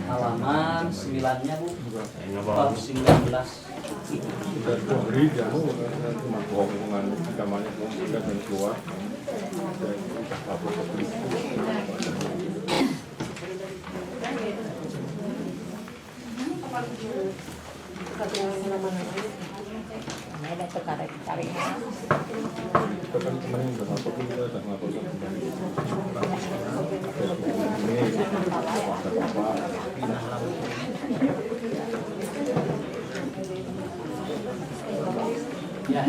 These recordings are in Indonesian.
Halaman 9-nya Bu. Bab 19. Ya.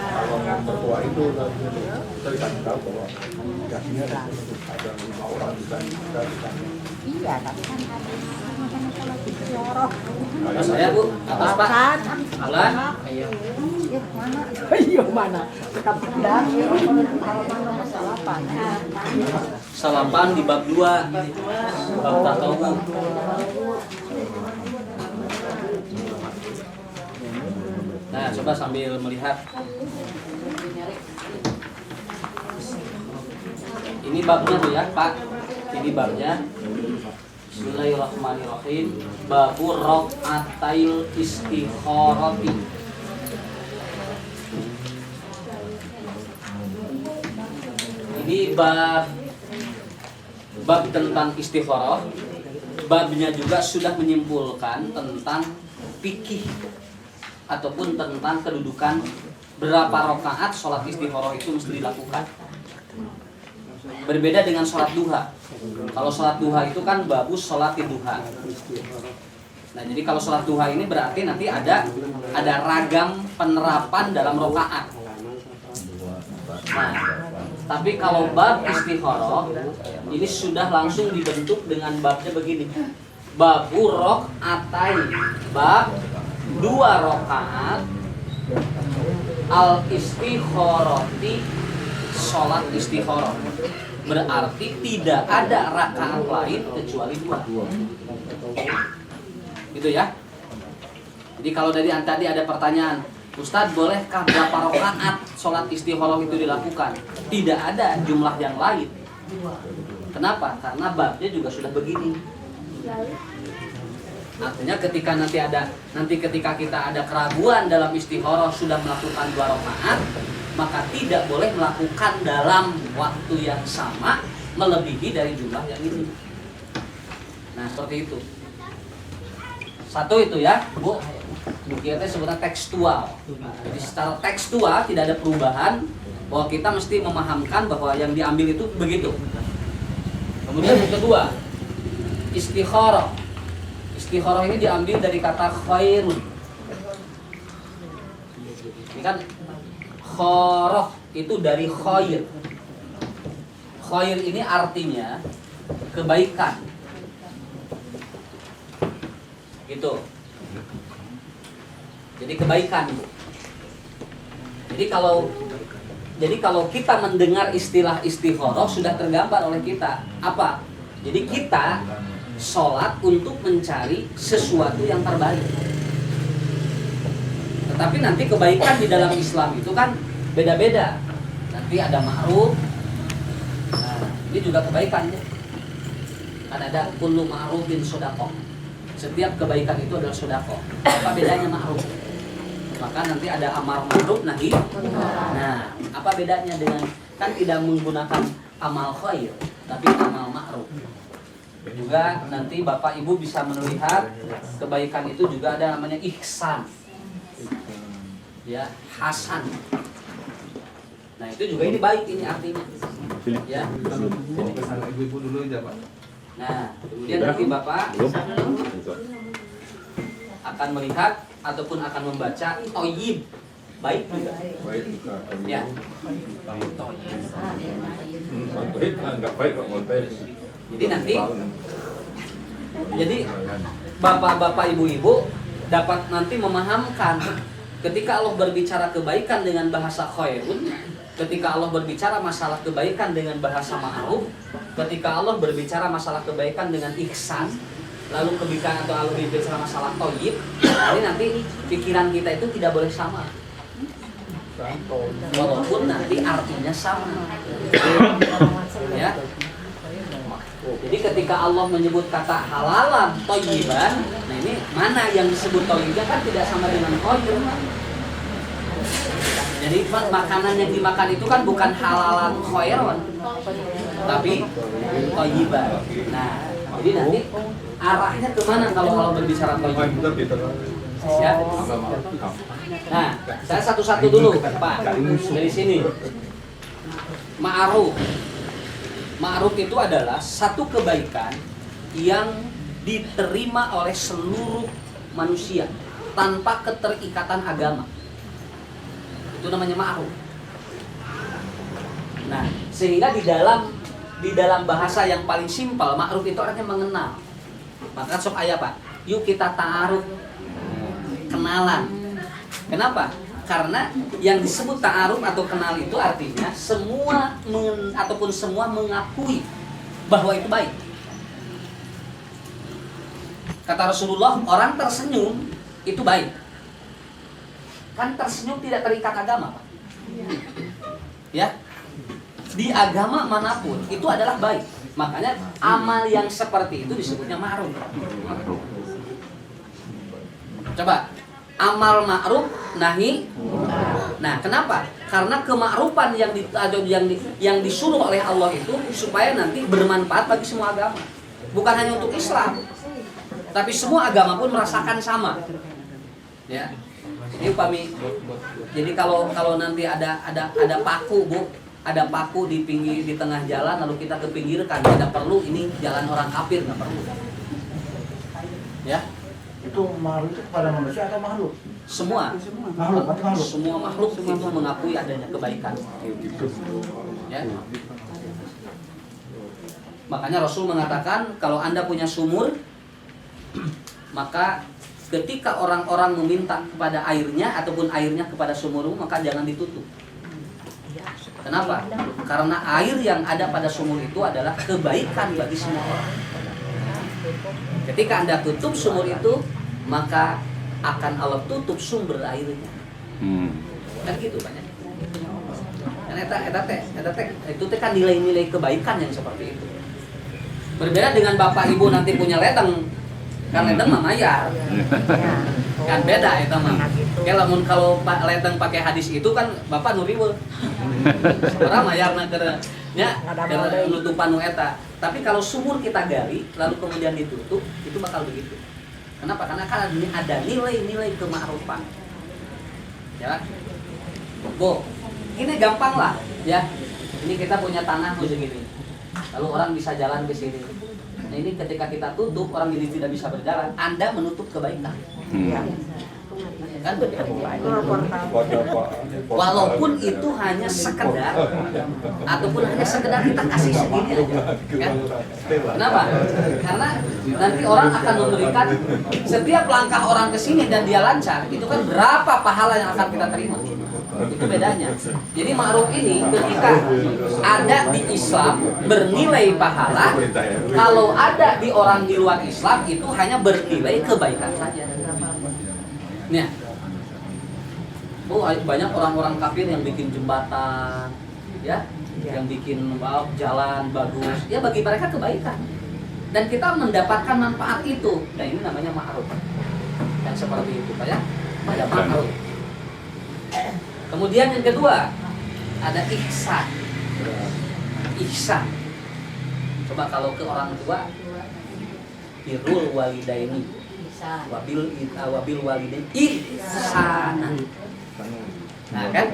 Kalau mertua itu kita dikasih tahu bahwa dikasihnya ada 5 orang di sana. Iya, tapi kan ada sholat istiqoroh. Atas saya Bu, atas Pak. Alan. Ayo. Mana? Iya mana? Tapi dah, salapan. Salapan di bab 2. Bab tatawu. Nah, coba sambil melihat. Ini babnya tuh ya, Pak. Ini babnya. Bismillahirrahmanirrahim. Babur raq'atil istikharati. Ini bab tentang istikharah. Babnya juga sudah menyimpulkan tentang fikih ataupun tentang kedudukan berapa rakaat sholat istikharah itu mesti dilakukan. Berbeda dengan sholat duha. Kalau sholat duha itu kan babus sholat duha. Nah, jadi kalau sholat duha ini berarti nanti ada ragam penerapan dalam rakaat. Nah, tapi kalau bab istikharah ini sudah langsung dibentuk dengan babnya begini. Babur raq'atai, bab 2 rakaat al istikharati, sholat istikharah. Berarti tidak ada rakaat lain kecuali 2. Gitu ya. Jadi kalau dari tadi ada pertanyaan, Ustadz, bolehkah berapa rakaat sholat istikharah itu dilakukan? Tidak ada jumlah yang lain. Kenapa? Karena babnya juga sudah begini. Artinya ketika kita ada keraguan dalam istikharah sudah melakukan 2 rakaat, maka tidak boleh melakukan dalam waktu yang sama melebihi dari jumlah yang ini. Nah, seperti itu. Satu itu ya, Bu. Kita sebutnya tekstual. Jadi secara tekstual tidak ada perubahan, bahwa kita mesti memahamkan bahwa yang diambil itu begitu. Kemudian yang kedua, istikharah. Istikharah ini diambil dari kata khairun. Ini kan kharah itu dari khair. Khair ini artinya kebaikan. Gitu. Jadi kebaikan. Jadi kalau kita mendengar istilah istikharah sudah tergambar oleh kita. Apa? Jadi kita sholat untuk mencari sesuatu yang terbaik. Tetapi nanti kebaikan di dalam Islam itu kan beda-beda. Nanti ada ma'ruf. Nah, ini juga kebaikannya. Kan ada kullu ma'rufin shadaqah. Setiap kebaikan itu adalah sedekah. Apa bedanya ma'ruf? Maka nanti ada amar ma'ruf nahi. Nah, apa bedanya dengan, kan tidak menggunakan amal khair, tapi amal ma'ruf. Juga nanti Bapak Ibu bisa melihat kebaikan itu juga ada namanya ihsan. Ya, hasan. Nah, itu juga ini baik ini artinya. Ya. Jadi kesana ibu-ibu dulu aja, Pak. Nah, kemudian nanti Bapak akan melihat ataupun akan membaca thayyib, baik juga. Baik juga. Ya. Baik, nggak baik kok mau baik. Jadi bapak-bapak, ibu-ibu dapat nanti memahamkan ketika Allah berbicara kebaikan dengan bahasa khairun, ketika Allah berbicara masalah kebaikan dengan bahasa ma'ruf, ketika Allah berbicara masalah kebaikan dengan ihsan, lalu kebaikan atau Allah berbicara masalah thayyib, jadi nanti pikiran kita itu tidak boleh sama. Walaupun nanti artinya sama. Ya. Jadi ketika Allah menyebut kata halalan, thayyiban, nah ini mana yang disebut thayyiban kan tidak sama dengan khair. Jadi makanan yang dimakan itu kan bukan halalan khairon, tapi thayyiban. Nah, jadi nanti arahnya kemana kalau Allah berbicara thayyiban? Ya. Nah, saya satu-satu dulu, Pak. Dari sini. Ma'ruf. Ma'ruf itu adalah satu kebaikan yang diterima oleh seluruh manusia tanpa keterikatan agama. Itu namanya ma'ruf. Nah, sehingga di dalam bahasa yang paling simpel, ma'ruf itu artinya mengenal. Maka sok ayah Pak, yuk kita ta'aruf, kenalan. Kenapa? Karena yang disebut ta'aruf atau kenal itu artinya semua semua mengakui bahwa itu baik. Kata Rasulullah, orang tersenyum itu baik. Kan tersenyum tidak terikat agama, Pak. Ya. Di agama manapun itu adalah baik. Makanya amal yang seperti itu disebutnya ma'ruf. Coba amal ma'ruf nahi. Nah, kenapa? Karena kemakrupan yang disuruh oleh Allah itu supaya nanti bermanfaat bagi semua agama. Bukan hanya untuk Islam, tapi semua agama pun merasakan sama. Ya. Ini upami. Jadi kalau nanti ada paku, Bu, ada paku di tengah jalan lalu kita ke pinggirkan, tidak perlu ini jalan orang kafir, nggak perlu. Ya. Itu makhluk itu kepada manusia atau makhluk? Semua semua makhluk itu mengakui adanya kebaikan. Ya. Makanya Rasul mengatakan kalau Anda punya sumur, maka ketika orang-orang meminta kepada airnya ataupun airnya kepada sumurmu, maka jangan ditutup. Kenapa? Karena air yang ada pada sumur itu adalah kebaikan bagi semua orang. Ketika Anda tutup sumur itu, maka akan Allah tutup sumber airnya. Kan gitu banyak. Kan itu kan nilai-nilai kebaikan yang seperti itu. Berbeda dengan Bapak Ibu nanti punya ledeng, kan ledeng mah mayar. Kan beda itu mah. Kalau Pak ledeng pakai hadis itu kan Bapak nuriweuh. Orang mayarna nya nutupan nu eta. Tapi kalau sumur kita gali lalu kemudian ditutup, itu bakal begitu. Kenapa? Karena kan ada nilai-nilai kema'rufan. Ya. Bu, ini gampang lah, ya. Ini kita punya tanah begini. Lalu orang bisa jalan ke sini. Nah, ini ketika kita tutup, orang ini tidak bisa berjalan, Anda menutup kebaikan. Kan begitu. Walaupun itu hanya sekedar ataupun hanya sekedar kita kasih segini aja, kan? Kenapa? Karena nanti orang akan memberikan setiap langkah orang ke sini dan dia lancar, itu kan berapa pahala yang akan kita terima. Itu bedanya. Jadi ma'ruf ini ketika ada di Islam bernilai pahala, kalau ada di orang di luar Islam itu hanya bernilai kebaikan saja. Nih, banyak orang-orang kafir yang bikin jembatan, ya, yang bikin jalan bagus, ya bagi mereka kebaikan. Dan kita mendapatkan manfaat itu. Nah ini namanya ma'ruf. Yang seperti itu, Pak ya. Ada ma'ruf. Kemudian yang kedua ada ihsan. Ihsan. Coba kalau ke orang tua, birrul walidaini, wabil walidaini ihsanan. Nah kan?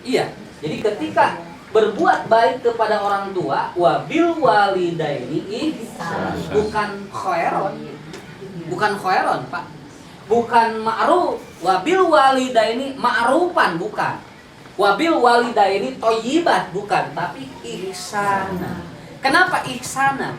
Iya. Jadi ketika berbuat baik kepada orang tua, wabil walidaini ihsan, bukan khairon, Pak. Bukan ma'ruf, wabil walidaini ma'rufan, bukan. Wabil walidaini thayyibat, bukan, tapi ihsana. Kenapa ihsana?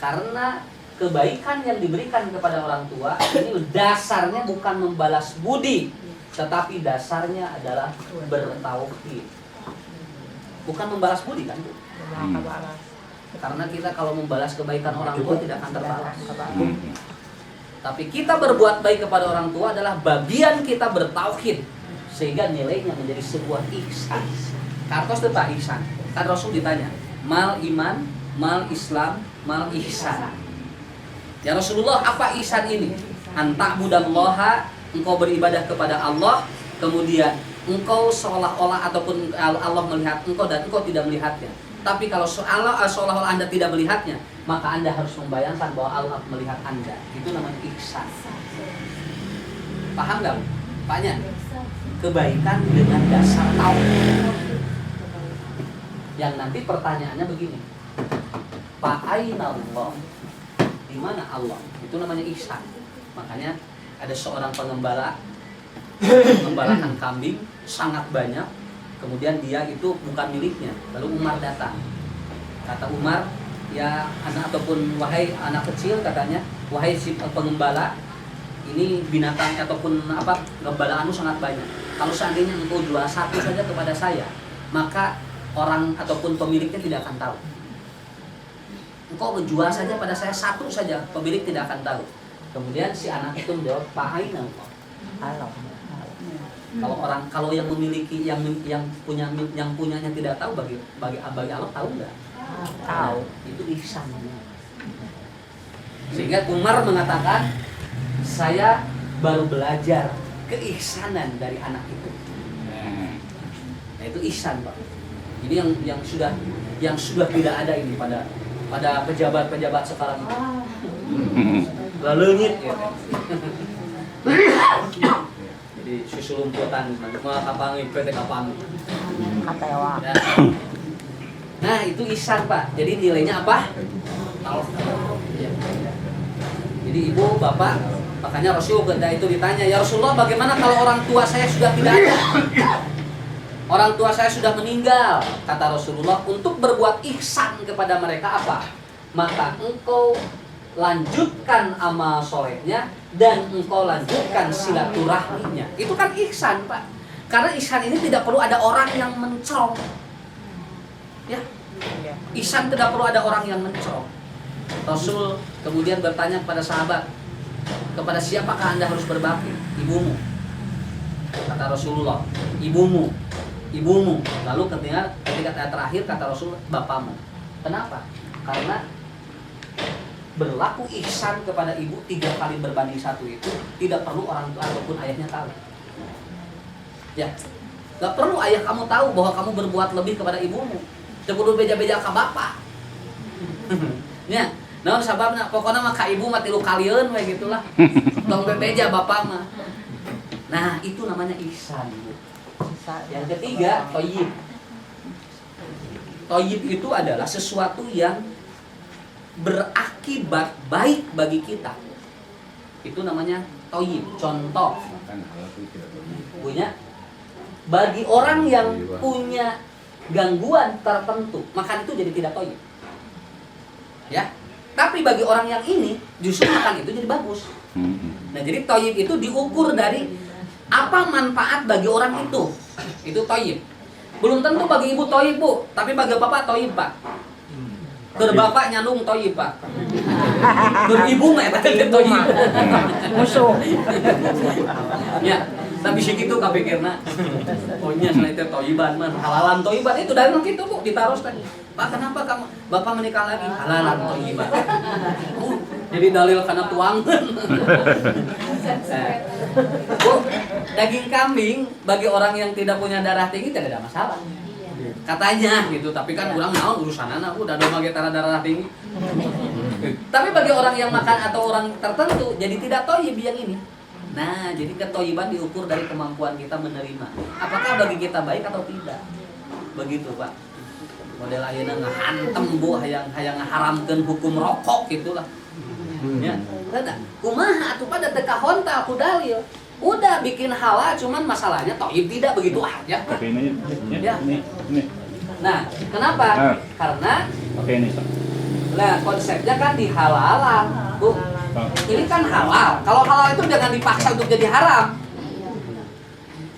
Karena kebaikan yang diberikan kepada orang tua ini dasarnya bukan membalas budi, tetapi dasarnya adalah bertauhid. Bukan membalas budi kan, Bu? Karena kita kalau membalas kebaikan orang tua tidak akan terbalas. Tapi kita berbuat baik kepada orang tua adalah bagian kita bertauhid, sehingga nilainya menjadi sebuah ihsan. Kartos itu Pak ihsan. Kan Rasul ditanya, mal iman, mal Islam, mal ihsan. Ya Rasulullah, apa ihsan ini? Anta budallaha, engkau beribadah kepada Allah, kemudian engkau seolah-olah ataupun Allah melihat engkau dan engkau tidak melihatnya. Tapi kalau seolah-olah Anda tidak melihatnya, maka Anda harus membayangkan bahwa Allah melihat Anda. Itu namanya ihsan. Paham nggak? Paknya? Kebaikan dengan dasar tauhid. Yang nanti pertanyaannya begini. Aina Allah? Di mana Allah? Itu namanya ihsan. Makanya ada seorang pengembala mengembalakan kambing sangat banyak. Kemudian dia itu bukan miliknya. Lalu Umar datang. Kata Umar, ya anak ataupun wahai anak kecil, katanya, wahai si pengembala, ini binatang ataupun apa gembalaanmu sangat banyak. Kalau seandainya engkau jual satu saja kepada saya, maka orang ataupun pemiliknya tidak akan tahu. Engkau menjual saja pada saya satu saja, pemilik tidak akan tahu. Kemudian si anak itu menjawab, Aina Allah? Kalau yang memiliki yang punyanya tidak tahu, bagi Allah tahu nggak? Tahu. Itu ihsan. Sehingga Umar mengatakan, saya baru belajar keihsanan dari anak itu. Nah, itu ihsan, Pak. Ini yang sudah tidak ada ini pada pejabat-pejabat sekarang. Lalengit ya. Jadi susulumputan kapangi PT kapan. Katewa. Ya. Nah, itu ihsan, Pak. Jadi nilainya apa? Tauhid. Ya. Jadi ibu, bapak, makanya Rasul ketika itu ditanya, ya Rasulullah, bagaimana kalau orang tua saya sudah tidak ada? Orang tua saya sudah meninggal. Kata Rasulullah, untuk berbuat ihsan kepada mereka apa? Maka engkau lanjutkan amal solehnya dan engkau lanjutkan silaturahminya. Itu kan ihsan, Pak. Karena ihsan ini tidak perlu ada orang yang mencolok. Ya. Ihsan tidak perlu ada orang yang mencolok. Rasul kemudian bertanya kepada sahabat, kepada siapakah Anda harus berbakti? Ibumu. Kata Rasulullah, ibumu. Lalu ketika terakhir kata Rasul, bapakmu. Kenapa? Karena berlaku ihsan kepada ibu 3 kali berbanding 1 itu tidak perlu orang tua ataupun ayahnya tahu. Ya, gak perlu ayah kamu tahu bahwa kamu berbuat lebih kepada ibumu. Kudu beja-beja ka bapak. Ya, naon sababna? Pokoknya mah ka ibu mah 3 kalieun we gitulah. Tong beja bapak mah. Nah, itu namanya ihsan. Yang ketiga, thayyib. Thayyib itu adalah sesuatu yang berakibat baik bagi kita. Itu namanya thayyib. Contoh, punya bagi orang yang punya gangguan tertentu, makan itu jadi tidak thayyib. Ya. Tapi bagi orang yang ini justru makan itu jadi bagus. Nah, jadi thayyib itu diukur dari apa manfaat bagi orang itu. Itu thayyib. Belum tentu bagi ibu thayyib, Bu, tapi bagi bapak thayyib, Pak. Keur bapak nyandung thayyib, Pak. Keur ibu mah eta teh thayyib. Musuh. Ya, tapi segitu kapikirna. Oh nya selain teh thayyiban mah halalan thayyiban itu dari kitu, Bu, ditaros teh. Pak, kenapa kamu bapak menikah lagi? Halalan thayyiban. Jadi dalil kana tuangan. Bu, daging kambing bagi orang yang tidak punya darah tinggi tidak ada masalah. Katanya gitu, tapi kan orang naon urusanana udah ada mage darah tinggi. Tapi bagi orang yang makan atau orang tertentu jadi tidak thayyib yang ini. Nah, jadi kethayyiban diukur dari kemampuan kita menerima. Apakah bagi kita baik atau tidak? Begitu, Pak. Model ayeuna ngahantem, Bu, hayang ngaharamkeun hukum rokok gitulah. Ya. Rada, kumaha atuh pada teka honta aku dalil. Udah bikin halal, cuman masalahnya toib tidak begitu aja. Oke ini, Ya. ini. Nah, kenapa? Nah. Karena Oke ini. nah konsepnya kan dihalalan, Bu. Ini kan halal. Kalau halal itu jangan dipaksa untuk jadi haram.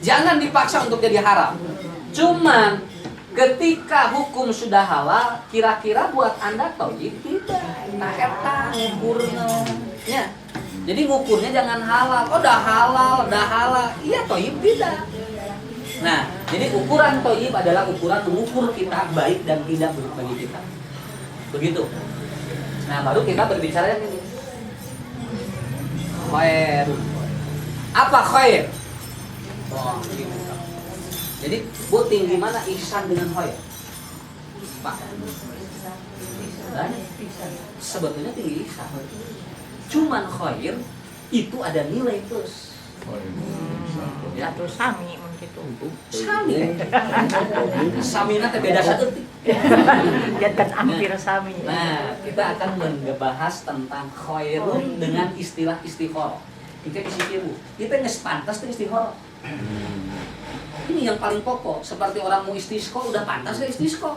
Jangan dipaksa untuk jadi haram. Cuman ketika hukum sudah halal, kira-kira buat Anda toib tidak? Nah, eta ngukurnya. Ya. Jadi ngukurnya jangan halal. Oh, dah halal. Iya, toib tidak. Nah, jadi ukuran toib adalah ukuran mengukur kita baik dan tidak bagi kita. Begitu. Nah, baru kita berbicara yang ini. Khair. Apa khair? Oh, gitu. Jadi, Bu, tinggi mana ihsan dengan khair? Pak. Sebetulnya tinggi ihsan. Cuman khair itu ada nilai plus. Ya tuh sami mun kitu. Sami. Samina teh beda saeutik. Jantan hampir sami. Nah, kita akan membahas tentang khairun dengan istilah istikharah. Kita pikir, Bu, kita geus pantas teh istikharah. Ini yang paling pokok. Seperti orang mau istisqa udah pantas ya istisqa.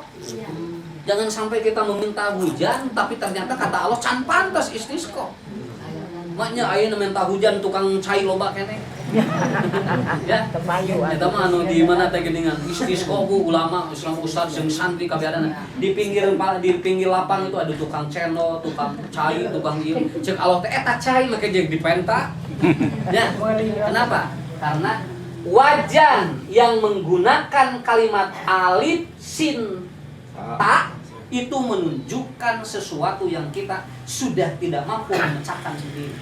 Jangan sampai kita meminta hujan tapi ternyata kata Allah can pantas istisqa. Maknya ayeuna minta hujan tukang cai loba keneh. Ya, Tebayu eta mah anu di mana teh geuningan istisqa Bu, ulama Islam ustaz jeung santri kabehana di pinggir lapang itu ada tukang cendol, tukang cai, tukang ieu. Ceuk Allah teh eta cai make jeung dipenta. Ya. Kenapa? Karena wajan yang menggunakan kalimat alif sin ta itu menunjukkan sesuatu yang kita sudah tidak mampu memecahkan sendiri.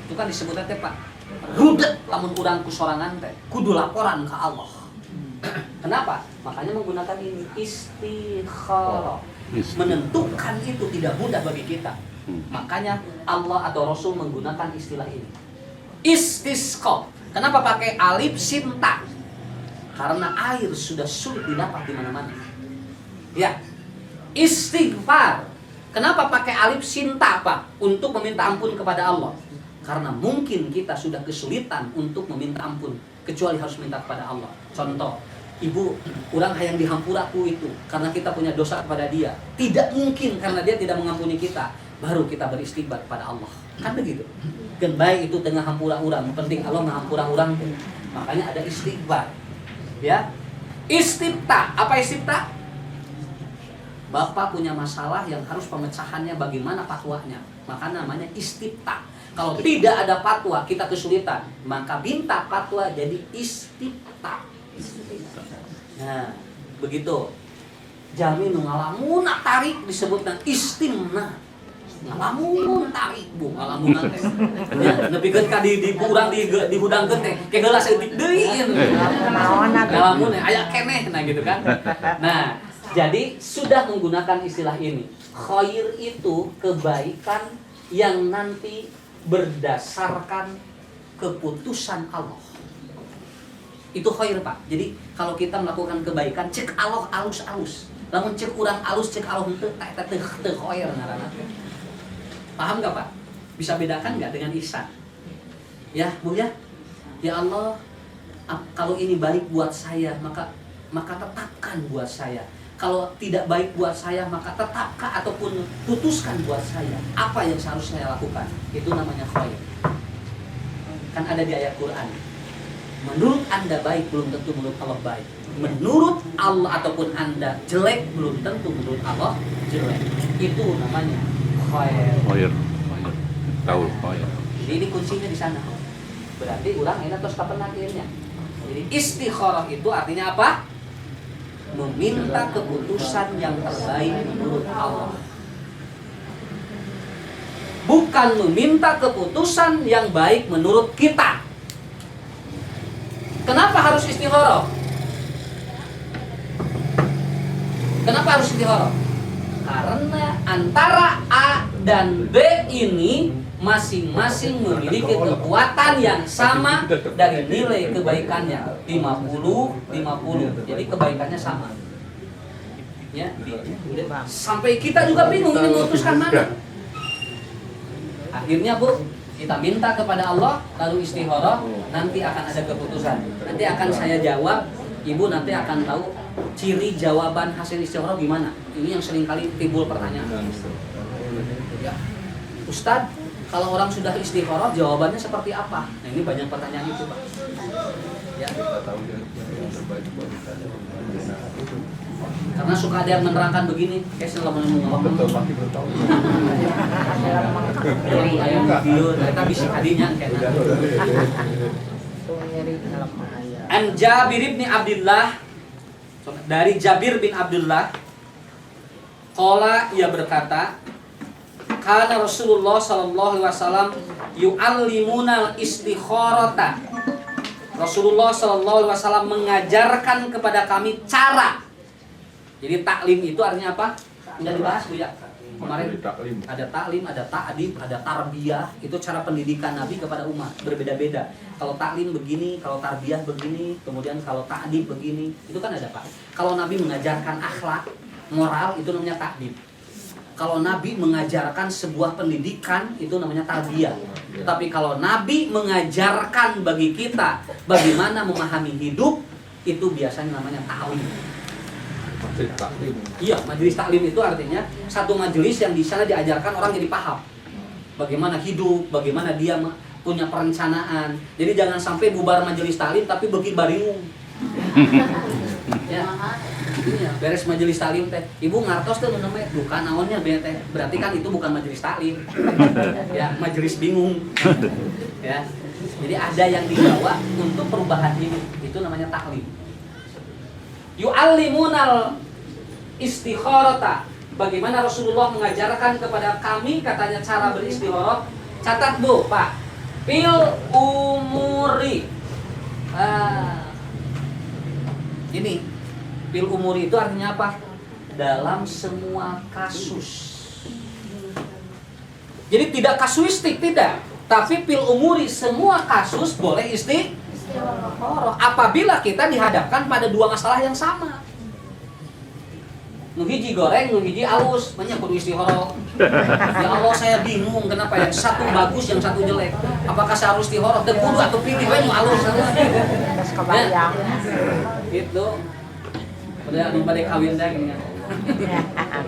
Itu kan disebutnya teh Pak, rudet lamun urang ku sorangan teh kudu laporan ke Allah. Kenapa? Makanya menggunakan ini istikharah. Menentukan itu tidak mudah bagi kita. Makanya Allah atau Rasul menggunakan istilah ini. Istisqa. Kenapa pakai alif sin ta? Karena air sudah sulit didapat di mana-mana. Ya, istighfar. Kenapa pakai alif sin ta, Pak? Untuk meminta ampun kepada Allah. Karena mungkin kita sudah kesulitan untuk meminta ampun, kecuali harus minta kepada Allah. Contoh, ibu, orang hayang dihampuraku itu karena kita punya dosa kepada dia. Tidak mungkin karena dia tidak mengampuni kita. Baru kita beristighfar kepada Allah. Kan begitu. Kan baik itu tengah hampura orang, penting Allah ngahampura orang tuh. Makanya ada istighfar. Ya. Istifta. Apa istifta? Bapak punya masalah yang harus pemecahannya bagaimana fatwanya. Maka namanya istifta. Kalau tidak ada fatwa, kita kesulitan. Maka minta fatwa jadi istifta. Nah, begitu. Jami nu ngalamun tarik disebutkan istimna. Ngalamun tarik Bu, ngalamun teh. Ya, nepikeun ka di urang di hudangkeun teh, ke gelas eutik deui. Ngalamun aya keneh nah gitu kan. Nah, jadi sudah menggunakan istilah ini. Khair itu kebaikan yang nanti berdasarkan keputusan Allah. Itu khair, Pak. Jadi kalau kita melakukan kebaikan, cek Allah alus-alus. Lamun cek urang alus, cek Allah henteu eta teh khair ngaranna. Paham enggak, Pak? Bisa bedakan enggak dengan ihsan? Ya, Bu ya. Ya Allah, kalau ini baik buat saya, maka tetapkan buat saya. Kalau tidak baik buat saya, maka tetapkan ataupun putuskan buat saya apa yang seharusnya saya lakukan. Itu namanya khair. Kan ada di ayat Quran. Menurut Anda baik belum tentu menurut Allah baik. Menurut Allah ataupun Anda jelek belum tentu menurut Allah jelek. Itu namanya khair. Khair. Tahu khair. Jadi ini kuncinya di sana. Berarti orang enak terus kapan akhirnya. Jadi istikharah itu artinya apa? Meminta keputusan yang terbaik menurut Allah. Bukan meminta keputusan yang baik menurut kita. Kenapa harus istikharah? Kenapa harus istikharah? Karena antara A dan B ini masing-masing memiliki kekuatan yang sama dari nilai kebaikannya 50-50. Jadi kebaikannya sama. Ya. Sampai kita juga bingung ini memutuskan mana. Akhirnya Bu, kita minta kepada Allah, lalu istikharah, nanti akan ada keputusan. Nanti akan saya jawab, Ibu nanti akan tahu ciri jawaban hasil istikharah gimana. Ini yang sering kali timbul pertanyaan. Ya, Ustadz, kalau orang sudah istikharah jawabannya seperti apa? Nah ini banyak pertanyaan itu Pak. Ya. Kita tahu yang terbaik buat kita. Karena suka ada yang menerangkan begini, kayak selama ngomong. Betul pasti belum tahu. Ayam video, kita bisa tadinya kayak An Jabir bin Abdullah, dari Jabir bin Abdullah, qala, ia berkata, kana Rasulullah sallallahu alaihi wasallam yu'allimuna istikharata. Rasulullah sallallahu alaihi wasallam mengajarkan kepada kami cara. Jadi taklim itu artinya apa? Sudah dibahas Bu ya. Kemarin ada taklim, ada ta'dib, ada tarbiyah. Itu cara pendidikan Nabi kepada umat, berbeda-beda. Kalau taklim begini, kalau tarbiyah begini, kemudian kalau ta'dib begini. Itu kan ada Pak. Kalau Nabi mengajarkan akhlak, moral, itu namanya ta'dib. Kalau Nabi mengajarkan sebuah pendidikan, itu namanya tarbiyah. Tapi kalau Nabi mengajarkan bagi kita bagaimana memahami hidup, itu biasanya namanya ta'lim. Iya, majelis taklim itu artinya satu majelis yang di sana diajarkan orang jadi paham bagaimana hidup, bagaimana dia punya perencanaan. Jadi jangan sampai bubar majelis taklim tapi bagi baringung. Ya, iya, beres majelis taklim teh, ibu ngartos tuh namanya bukan naonnya teh. Berarti kan itu bukan majelis taklim. Ya, majelis bingung. Ya. Jadi ada yang dibawa untuk perubahan ini, itu namanya taklim. Yu'allimunal istikharata. Bagaimana Rasulullah mengajarkan kepada kami katanya cara beristikharah. Catat Bu, Pak. Fil umuri. Ini fil umuri itu artinya apa? Dalam semua kasus. Jadi tidak kasuistik, tidak. Tapi fil umuri semua kasus boleh istikharah. Apabila kita dihadapkan pada dua masalah yang sama. Nu hiji goreng, nu hiji alus, banyak kudu istikharah. Ya Allah, saya bingung kenapa yang satu bagus, yang satu jelek. Apakah saya harus istikharah? Teu kudu atuh pilih we nu alus. Terus kebayang. Gitu. Pada nu bade kawin teh gini.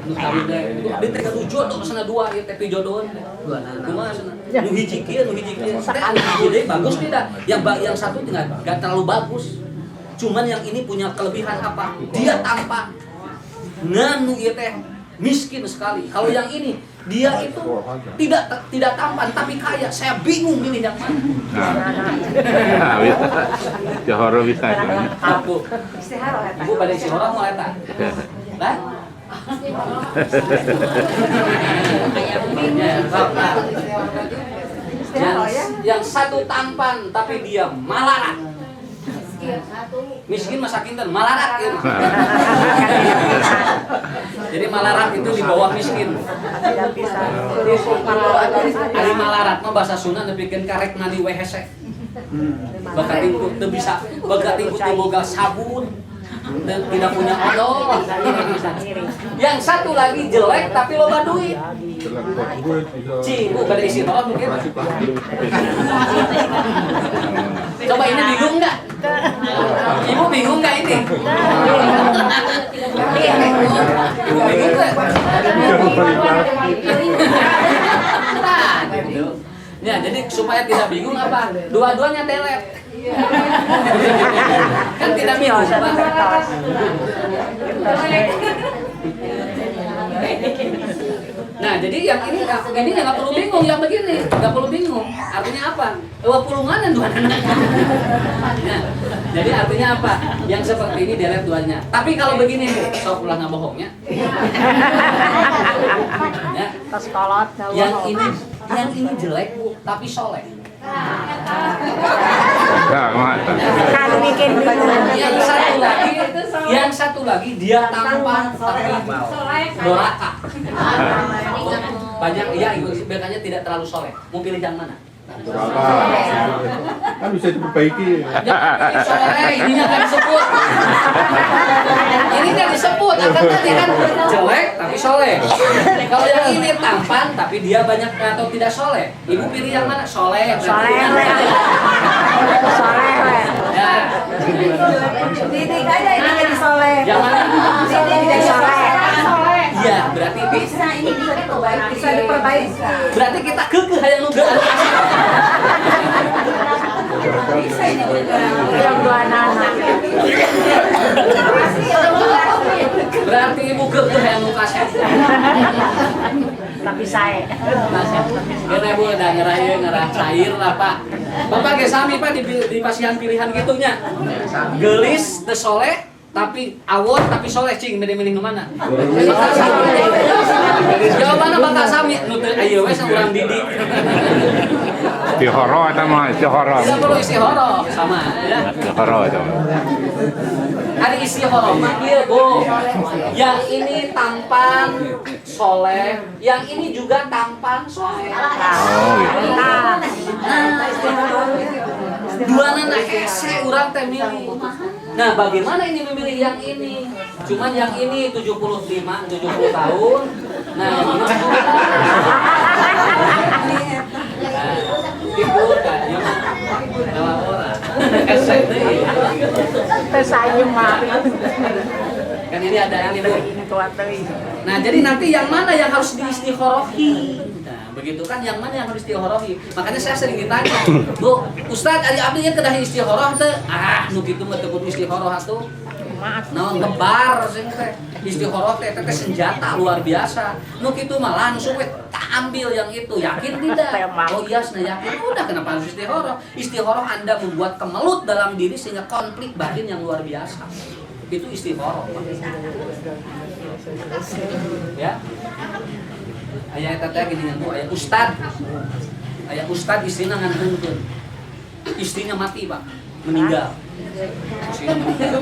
Nu kawin teh, abdi teh kudu jodoh sana dua ieu teh jodohan. Kumaha sana? Nu hiji kieu, nu hiji kieu. Jadi bagus tidak? Yang satu enggak terlalu bagus. Cuman yang ini punya kelebihan apa? Dia tampan. Nganu ieu teh miskin sekali. Kalau yang ini dia itu tidak tampan tapi kaya. Saya bingung milih yang mana. Johor bisa. Aku. Ibu pada istikharah mau eta. Lah? Yang satu tampan tapi dia malarat. Miskin masakin dan malarat gitu. Jadi malarat itu di bawah miskin. Tidak bisa. Ari malarat mah bahasa Sunda nepikeun karek nadi we hese. Bakat tingkut teu bisa, bakat tingkut teu boga sabun. Dan tidak punya odol. Yang satu lagi jelek tapi loba duit. Cibu pada isi tolong mungkin. Coba ini bingung nggak? Ibu bingung nggak ini? Ibu bingung nggak? Nah, gitu. Ya, jadi supaya tidak bingung apa? Dua-duanya teler. Kan tidak bingung. Nah, jadi yang ini nggak perlu bingung, yang begini nggak perlu bingung. Artinya apa? Pulungan dan dua anak. Nah, jadi artinya apa? Yang seperti ini delete duanya. Tapi kalau begini, sok ulah nggak bohongnya. Ya. Terus kolot. Yang ini jelek Bu, tapi soleh. Kan bikin Yang satu lagi dia tampan tapi doraka. Banyak ya, biasanya tidak terlalu soleh. Mau pilih yang mana? Berapa? Kan bisa diperbaiki. Ya, soleh, ininya nggak disebut. Ini nggak disebut, akan tadi kan jelek tapi soleh. Kalau yang ini tampan tapi dia banyak atau tidak soleh. Ibu pilih yang mana? Soleh. Soleh. Ya. Didik aja ini jadi soleh. Yang mana? Didik jadi soleh. Iya, berarti Bisa ini bisa diperbaiki. Bisa diperbaiki. berarti kita kekeh yang nuga. Bisa ini yang dua anak. Berarti ibu kekeh yang nuga kasih. Tapi saya. Karena ibu udah ngerah cair lah pak. Bapak ge sami pak di pasihan pilihan gitunya. Gelis teu soleh tapi awon tapi soleh cing milih-milih nu mana? Jawabanna bakal sami nu teu aya we saurang didik. Istihoro atau mah istihoro? Tidak perlu istihoro sama ya. Istihoro itu. Ada istihoro mah ieu Bu. Yang ini tampan soleh, yang ini juga tampan soleh. Oh gitu. Dua anak hese urang teh milih. Nah, bagaimana ini memilih yang ini? Cuman yang ini 75, 70 tahun. Nah, yang ini nah, itu kan yang nama orang. Tersayung mah. Kan ini ada yang ibu. Ini kuat euy. Nah, jadi nanti yang mana yang harus diistikharoi? Nah, begitu kan yang mana yang harus istikharoi? Makanya saya sering ditanya, "Bu, Ustaz ari abdi nya kedah istikharah teh?" Ah, nu kitu mah teu kudu istikharah atuh. Naon ngebar sing teh. Istikharah teh senjata luar biasa. Nu kitu mah langsung we tak ambil yang itu. Yakin tidak? Oh iya, yakin. Udah kenapa harus istikharah? Istikharah Anda membuat kemelut dalam diri sehingga konflik batin yang luar biasa. Itu istikharah. Ya. Aya eta teh gini Bu, aya ustad. Aya ustad istrina ngantunkeun. Istrinya mati, Pak. Meninggal. Istrinya meninggal.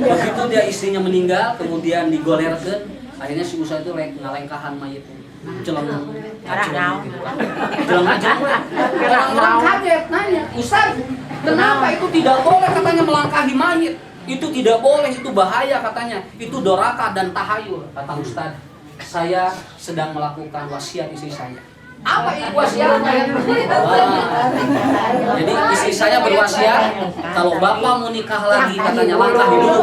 Begitu dia istrinya meninggal, kemudian digolerkeun, akhirnya si ustad itu ngalengkahan mayit. Celeng. Celeng aja. Orang kaget nanya, "Ustad, kenapa itu tidak boleh katanya melangkahi mayit?" Itu tidak boleh, itu bahaya katanya. Itu doraka dan tahayul, kata Ustaz. Saya sedang melakukan wasiat istri saya. Apa itu wasiatnya? Jadi istri saya berwasiat, kalau bapak mau nikah lagi katanya langkahi dulu.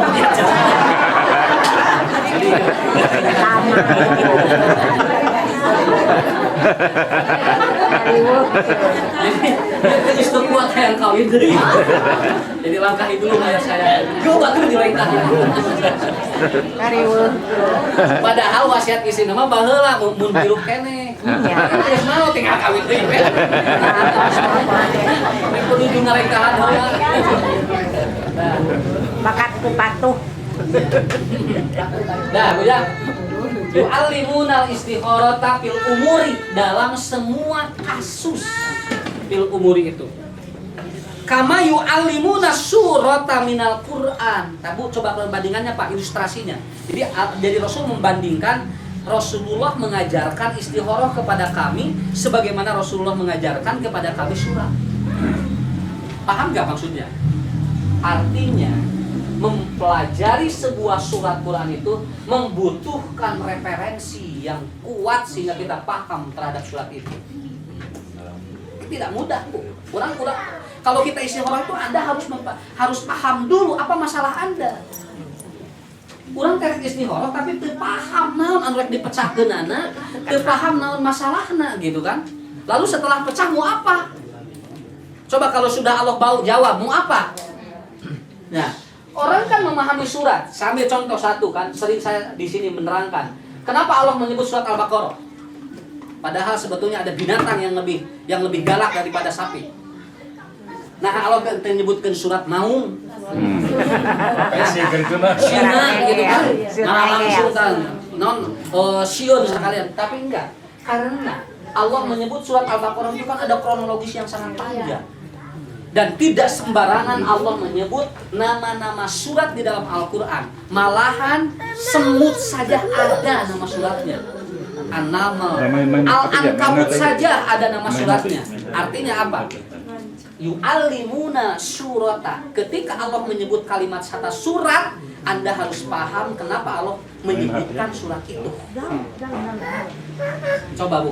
Jadi istri kuat yang kawin deh. Jadi langkahi dulu kayak saya. Gue bakal dilengkahi. Padahal wasiat istri nama baheula mun hirup keneh. Terus mau tinggal kawin deui. Nek kudu ngarengkahan heula. Bakatku patuh. Nah, Bu ya. Yu'allimunal istikharata fil umuri, dalam semua kasus fil umuri itu. Kama yu'allimuna surata minal Qur'an. Nah, Bu, coba perbandingannya Pak, ilustrasinya. Jadi Rasul membandingkan Rasulullah mengajarkan istikharah kepada kami sebagaimana Rasulullah mengajarkan kepada kami surat. Paham nggak maksudnya? Artinya mempelajari sebuah surat Quran itu membutuhkan referensi yang kuat sehingga kita paham terhadap surat itu. Tidak mudah, Bu. Kurang. Kalau kita istikharah itu Anda harus paham dulu apa masalah Anda. Kurang terek istikharah tapi teu paham naon anu rek dipecahkeunana, teu paham naon masalahna gitu kan. Lalu setelah pecah mau apa? Coba kalau sudah Allah bau jawab mau apa? Nah, orang kan memahami surat. Saya ambil contoh satu kan, sering saya di sini menerangkan. Kenapa Allah menyebut surat Al-Baqarah? Padahal sebetulnya ada binatang yang lebih galak daripada sapi. Nah, Allah menyebutkan surat Maun. Sina gitu kan. Nah, langsung kan Sion sekalian, tapi enggak. Karena Allah menyebut surat Al-Baqarah itu kan ada kronologis yang sangat panjang. Dan tidak sembarangan Allah menyebut nama-nama surat di dalam Al-Quran. Malahan semut saja ada nama suratnya. An-Naml, Main-main Al-Ankabut apa ya? saja ada nama Main suratnya. apa? Artinya apa? Yu'allimuna surata. Ketika Allah menyebut kalimat kata surat, Anda harus paham kenapa Allah menyebutkan surat itu. Coba Bu,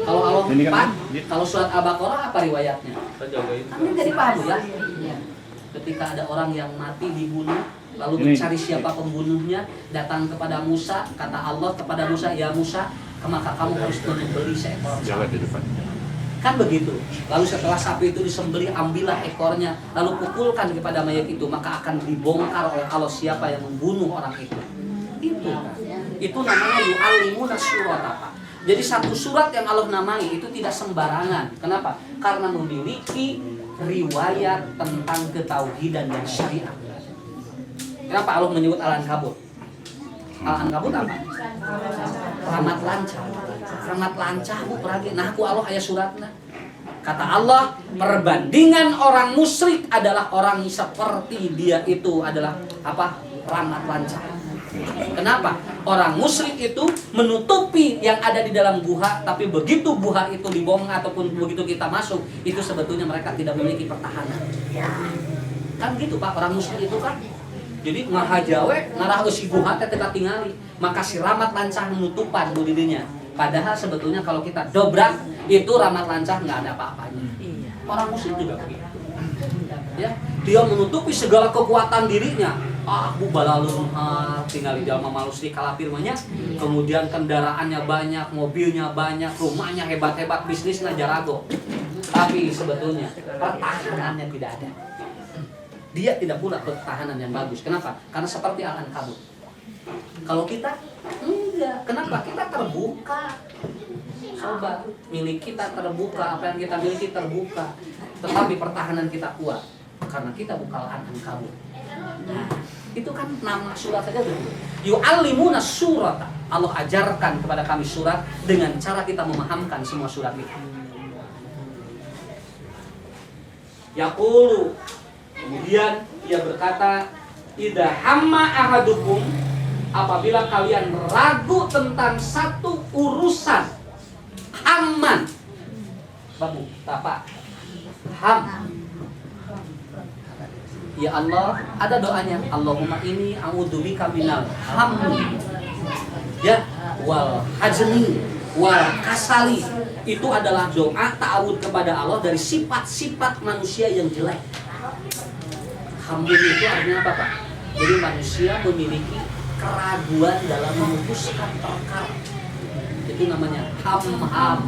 kalau Allah Ini kan- Pak, kalau surat Al-Baqarah apa riwayatnya? Kita jagain. Anda jadi paham ya? Ketika ada orang yang mati dibunuh, lalu Ini- mencari siapa pembunuhnya, datang kepada Musa, kata Allah kepada Musa, ya Musa, maka kamu harus menyembelih seekor Jalan sapi. di depan. Kan begitu. Lalu setelah sapi itu disembelih, ambillah ekornya, lalu pukulkan kepada mayat itu, maka akan dibongkar oleh Allah siapa yang membunuh orang itu. Itu namanya yu'allimuna surata, Pak. Jadi satu surat yang Allah namai itu tidak sembarangan. Kenapa? Karena memiliki riwayat tentang ketauhidan dan syariat. Kenapa Allah menyebut Al-Ankabut? Al-Ankabut apa? Rahmat lancar. Rahmat lancar Bu peragi. Nah aku Allah ayat suratnya. Kata Allah, perbandingan orang musyrik adalah orang seperti dia itu adalah apa? Rahmat lancar. Kenapa? Orang musyrik itu menutupi yang ada di dalam guha, tapi begitu guha itu dibongkar ataupun begitu kita masuk, itu sebetulnya mereka tidak memiliki pertahanan. Kan gitu Pak, orang musyrik itu kan. Jadi ngahajawe ngarah si guha teh kita tingali, maka si rahmat lancah menutupan bu dirinya. Padahal sebetulnya kalau kita dobrak itu rahmat lancah nggak ada apa-apanya. Orang musyrik juga begitu. Ya, dia menutupi segala kekuatan dirinya. Bu balalun tinggal di dalam malus di kalapirmanya. Kemudian kendaraannya banyak, mobilnya banyak, rumahnya hebat-hebat, bisnisnya jarago. Tapi sebetulnya pertahanannya tidak ada. Dia tidak pula pertahanan yang bagus. Kenapa? Karena seperti Al-Ankabut. Kalau kita enggak. Kenapa? Kita terbuka. Coba milik kita terbuka, apa yang kita miliki terbuka. Tetapi pertahanan kita kuat karena kita bukan Al-Ankabut. Nah, itu kan nama surat saja begitu. Yu'allimuna surata. Allah ajarkan kepada kami surat dengan cara kita memahamkan semua surat itu. Yaqulu. Kemudian ia berkata, "Idza hamma ahadukum," apabila kalian ragu tentang satu urusan, hamman. Babu, apa? Ham. Ya Allah, ada doanya. Allahumma inni a'udzubika minal hammi. Ya, wal hajni wal kasali. Itu adalah doa ta'awud kepada Allah dari sifat-sifat manusia yang jelek. Hamdun itu artinya apa Pak? Jadi manusia memiliki keraguan dalam memutuskan perkara. Itu namanya ham-ham.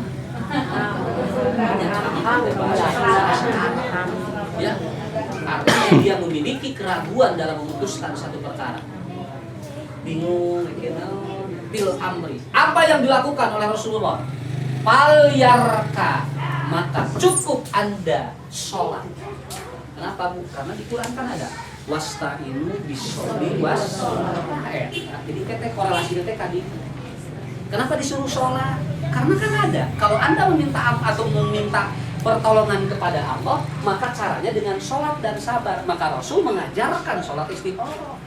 Ya, artinya dia memiliki keraguan dalam memutuskan satu perkara. Bingung, bil amri. Apa yang dilakukan oleh Rasulullah? Falyarka, maka cukup Anda sholat. Kenapa Bu? Karena di Quran kan ada wasta'inu bisholli was-sholat. Jadi kita korelasi kita tadi. Kenapa disuruh sholat? Karena kan ada. Kalau Anda meminta atau meminta pertolongan kepada Allah, maka caranya dengan sholat dan sabar. Maka Rasul mengajarkan sholat istikharah.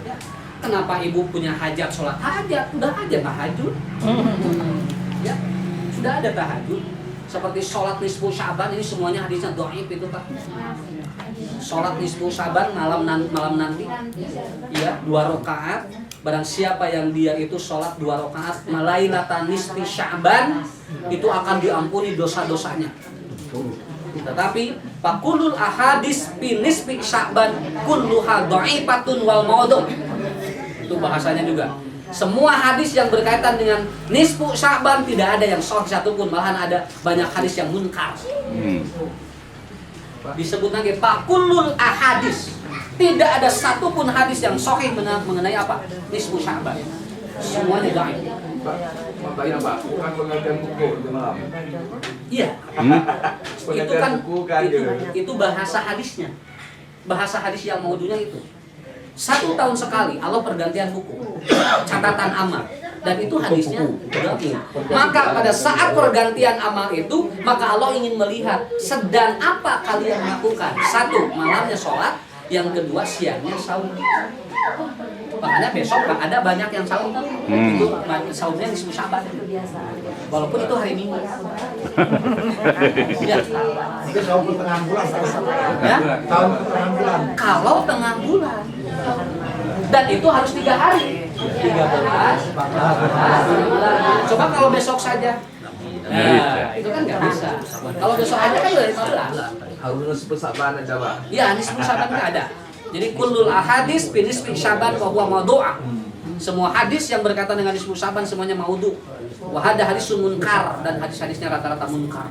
Ya. Kenapa ibu punya hajat sholat hajat? Udah aja tahajud. Ya, sudah ada tahajud. Seperti sholat nisfu Syaban, ini semuanya hadisnya dhaif itu Pak. Sholat nisfu Syaban malam nanti, ya 2 rakaat. Barang siapa yang dia itu sholat 2 rakaat malailatan nisfi Syaban, itu akan diampuni dosa-dosanya. Tetapi fakulul ahadis fi nisfi Syaban kulluha dhaifatun wal maudhu. Itu bahasanya juga. Semua hadis yang berkaitan dengan nisfu Syaban tidak ada yang sahih satupun, malahan ada banyak hadis yang munkar. Disebut lagi fakulul ahadis. Tidak ada satupun hadis yang sahih mengenai apa? Nisfu Syaban. Semuanya dhaif. Makanya Pak, bukan pengajian buku di malam. Iya. Itu Pengajian kan buku kan gitu. itu bahasa hadisnya. Bahasa hadis yang maudunya itu. 1 tahun sekali Allah pergantian buku, catatan amal, dan itu hadisnya dhaif. Maka pada saat pergantian amal itu, maka Allah ingin melihat sedang apa kalian lakukan. 1, malamnya sholat, yang kedua siangnya saum. Makanya besok ada banyak yang saum. Itu saumnya di Syaban. Walaupun itu hari Minggu. Ya. Itu tahun pertengahan bulan. Ya? Tahun pertengahan bulan. Kalau tengah bulan. Dan itu harus 3 hari. 13, 14, 15. Coba kalau besok saja. Nah, itu kan nggak bisa. Kalau besok aja kan udah 15. Harus bersabar aja, Pak. Iya, nisfu Syaban nggak ada. Jadi kullul ahadis bi nisfi Syaban wa huwa mawdu'ah. Semua hadis yang berkaitan dengan nisfu Syaban semuanya maudhu. Wa hada hadisun munkar, dan hadis-hadisnya rata-rata munkar.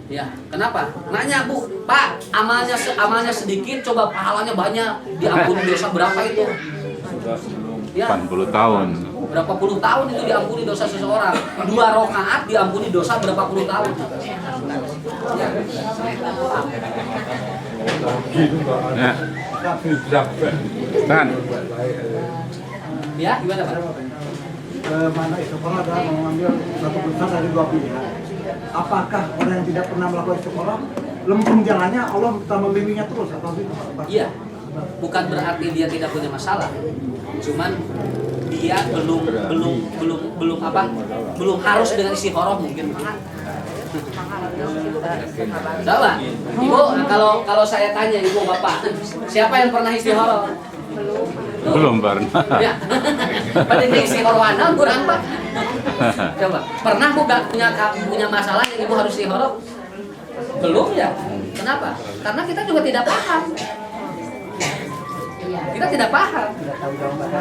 Ya, kenapa? Nanya, Bu, Pak, amalnya sedikit, coba pahalanya banyak, diampuni dosa berapa itu? Ya. 80 tahun. Berapa puluh tahun itu diampuni dosa seseorang. 2 rakaat diampuni dosa berapa puluh tahun. Ya. Ya. Kan. Ya, gimana Pak? Mana istiqoroh adalah mengambil satu keputusan dari 2 pilihan. Apakah orang yang tidak pernah melakukan istiqoroh, lempeng jalannya Allah tak membimbingnya terus atau tidak? Iya. Bukan berarti dia tidak punya masalah. Cuman dia belum harus dengan istikharah mungkin. Coba, Ibu, kalau saya tanya Ibu Bapak, siapa yang pernah istikharah? Belum pernah. Ya. Pada istikharah ana kurang Pak. Coba, pernah Bu gak punya masalah yang Ibu harus istikharah? Belum ya? Kenapa? Karena kita juga tidak paham. Kita tidak paham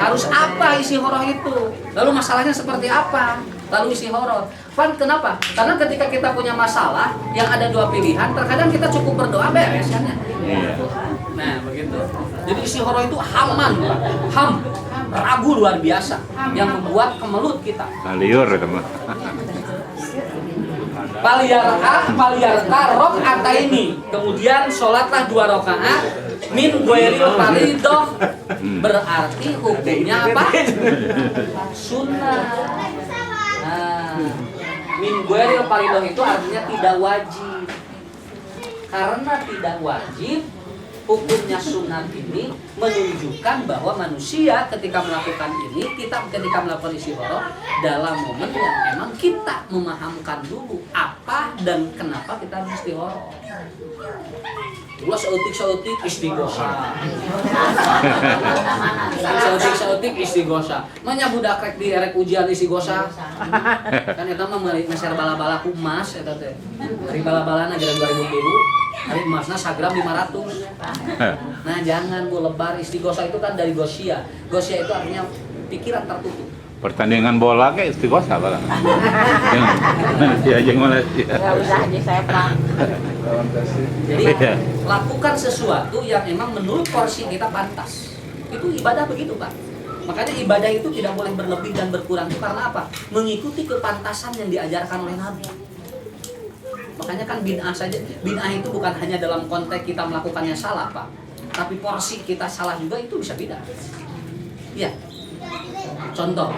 harus apa isi horoh itu, lalu masalahnya seperti apa, lalu isi horoh. Kenapa? Karena ketika kita punya masalah yang ada 2 pilihan, terkadang kita cukup berdoa beres kan ya. Nah begitu. Jadi isi horoh itu haman, ragu luar biasa yang membuat kemelut kita. Liur teman. Paliyarka rok'ata ini, kemudian sholatlah 2 rakaat min ghairil faridah, berarti hukumnya apa? Sunnah. Nah, min ghairil faridah itu artinya tidak wajib. Karena tidak wajib, hukumnya sunat ini menunjukkan bahwa manusia ketika melakukan ini, kita ketika melakukan istikharah dalam momen yang memang kita memahamkan dulu apa dan kenapa kita harus istikharah. Ulah sautik istighosah. Sautik istighosah. Manya budak rek di erek ujian istighosah. Kan eta mah meser bala-bala kumas eta teh. Hari bala-balana gara 2000. Hari emasna sagram 500. Nah, jangan Bu lebar istighosah itu kan dari gosia. Gosia itu artinya pikiran tertutup. Pertandingan bola kayak istighosah Pak. Ya jeung Malaysia. Enggak usah aja saya paham. Jadi lakukan sesuatu yang memang menurut porsi kita pantas. Itu ibadah begitu Pak. Makanya ibadah itu tidak boleh berlebih dan berkurang itu karena apa? Mengikuti kepantasan yang diajarkan oleh Nabi. Makanya kan bid'ah saja. Bid'ah itu bukan hanya dalam konteks kita melakukannya salah Pak, tapi porsi kita salah juga itu bisa bid'ah. Iya. Contoh,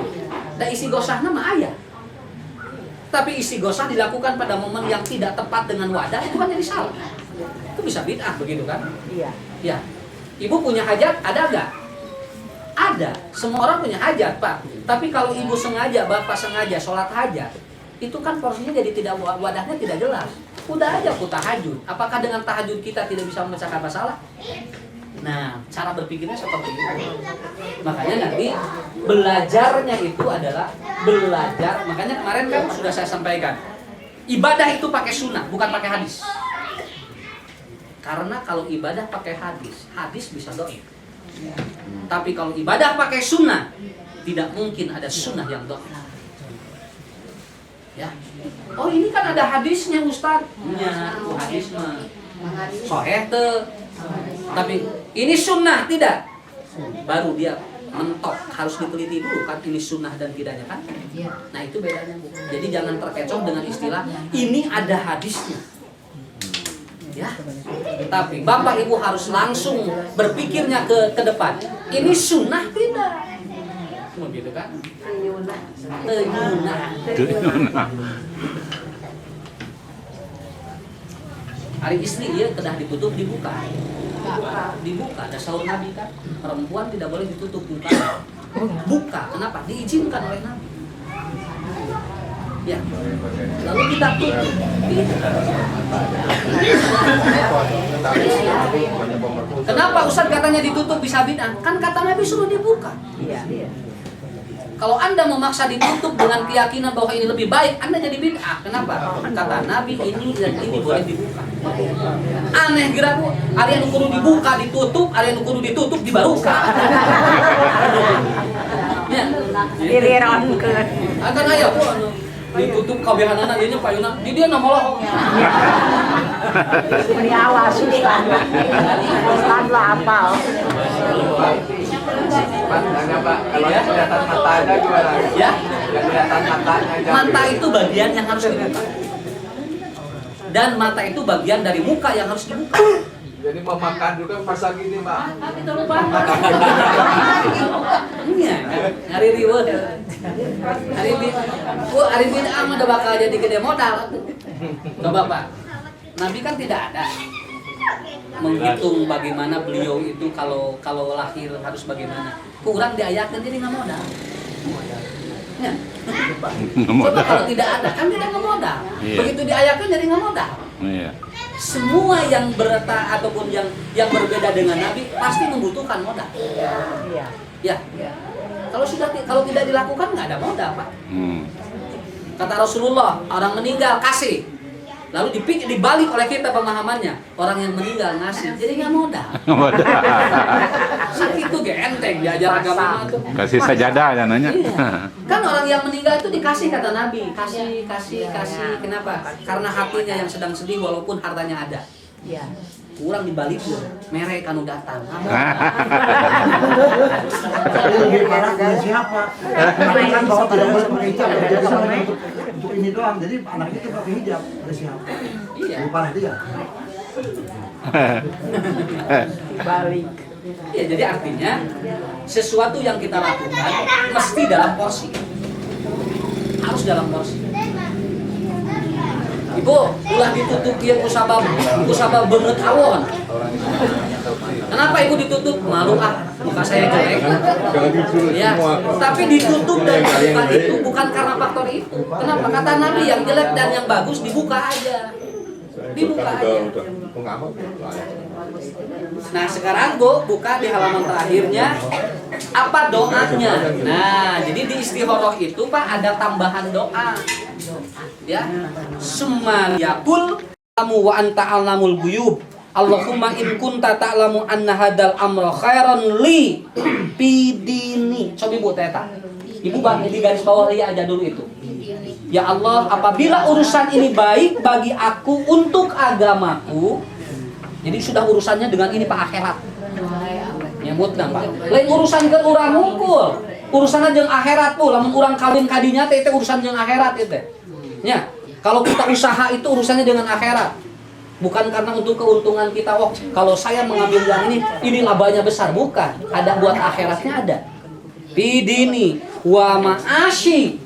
isi gosahnya mah ayah. Tapi isi gosah dilakukan pada momen yang tidak tepat dengan wadah, itu kan jadi salah. Itu bisa bid'ah begitu kan? Iya. Ya. Ibu punya hajat, ada nggak? Ada. Semua orang punya hajat Pak. Tapi kalau ibu sengaja, bapak sengaja sholat hajat, itu kan porsinya jadi tidak, wadahnya tidak jelas. Udah aja aku tahajud. Apakah dengan tahajud kita tidak bisa memecahkan masalah? Nah, cara berpikirnya seperti itu. Makanya nanti belajarnya itu adalah belajar. Makanya kemarin kan sudah saya sampaikan, ibadah itu pakai sunnah, bukan pakai hadis. Karena kalau ibadah pakai hadis, hadis bisa dhaif. Tapi kalau ibadah pakai sunnah, tidak mungkin ada sunnah yang dhaif. Ya. Oh ini kan ada hadisnya Ustaz. Ya, hadis mah sahih tuh. Tapi ini sunnah tidak. Baru dia mentok, harus diteliti dulu kan ini sunnah dan tidaknya kan. Nah itu bedanya Bu. Jadi jangan terkecoh dengan istilah ini ada hadisnya. Ya. Tapi Bapak Ibu harus langsung berpikirnya ke depan. Ini sunnah tidak. Begitu kan? Tenyuna. Hari istri dia kedah ditutup dibuka. Dibuka. Ada sahur Nabi kan, perempuan tidak boleh ditutup muka. Buka. Kenapa? Diizinkan oleh Nabi. Ya. Lalu kita tutup. Kenapa Ustaz katanya ditutup bisa bid'ah? Kan kata Nabi suruh dibuka. Kalau Anda memaksa ditutup dengan keyakinan bahwa ini lebih baik, Anda jadi bid'ah. Kenapa? Kata Nabi ini dan ini boleh dibuka. Aneh kira Bu, ada yang kudu dibuka ditutup, ada yang kudu ditutup dibaruka. Ya. Iriron ke. Akan aya Bu ditutup kabehanana ieu nya payuna. Di dieu namoloh. Beri awas Ustaz. Ustaz lah apal. Tanya Pak, kalau yang kelihatan matanya gimana? Ya. Yang kelihatan matanya aja. Mata itu bagian yang harus dibuka. Dan mata itu bagian dari muka yang harus dibuka. Jadi mau makan juga pasang gini Pak. Kita lupa. Iya, hari riweuh. Hari bid'ah mah udah bakal jadi gede modal. Coba Pak. Nabi kan tidak ada menghitung bagaimana beliau itu kalau lahir harus bagaimana. Kurang diayatkan jadi nggak modal. Ya. Coba kalau tidak ada kan tidak nggak modal. Iya. Begitu diayatkan jadi nggak modal. Iya. Semua yang ataupun yang berbeda dengan Nabi pasti membutuhkan modal. Iya. Ya. Kalau tidak dilakukan nggak ada modal Pak. Kata Rasulullah, orang meninggal kasih. Lalu dibalik oleh kita pemahamannya, orang yang meninggal ngasih, jadi nggak modal. Sakit itu enteng diajar agama itu. Kasih sajadah ya nanya. Iya. Kan orang yang meninggal itu dikasih kata Nabi, kasih. Kenapa? Karena hatinya yang sedang sedih walaupun hartanya ada. Iya. Kurang dibalik mereka kanu datang. Tapi lebih parah dari siapa? Mengatakan bahwa tidak boleh pakai hijab, jadi sampai untuk ini doang. Jadi anaknya itu pakai hijab dari siapa? Iya. Lebih parah dia. Balik. Iya, jadi artinya sesuatu yang kita lakukan mesti dalam porsi. Harus dalam porsi. Ibu, ulah ditutup dia kusabab banget awon. Kenapa ibu ditutup? Malu muka saya jelek. Ya, tapi ditutup dan dibuka itu bukan karena faktor itu. Kenapa? Kata Nabi yang jelek dan yang bagus dibuka aja. Dibuka aja. Nah sekarang Bu, buka di halaman terakhirnya apa doanya. Nah jadi di istikharah itu Pak ada tambahan doa. Ya, summa yaqul kamu wa anta alamul ghuyub. Allahumma in kunta ta'lamu anna hadal amra khairan li pidini. Coba Ibu teta. Ibu di garis bawah aja dulu itu. Ya Allah, apabila urusan ini baik bagi aku untuk agamaku, jadi sudah urusannya dengan ini Pak akhirat. Nyamut nang Pak. Lain urusan ke urang hungkul. Urusanna jeung akhirat tuh, lamun urang kawin kadinya teh urusan jeung akhirat itu teh. Ya, kalau kita usaha itu urusannya dengan akhirat. Bukan karena untuk keuntungan kita. Oh, kalau saya mengambil yang ini labanya besar, bukan. Ada buat akhiratnya ada. Bidini wa ma'ashi.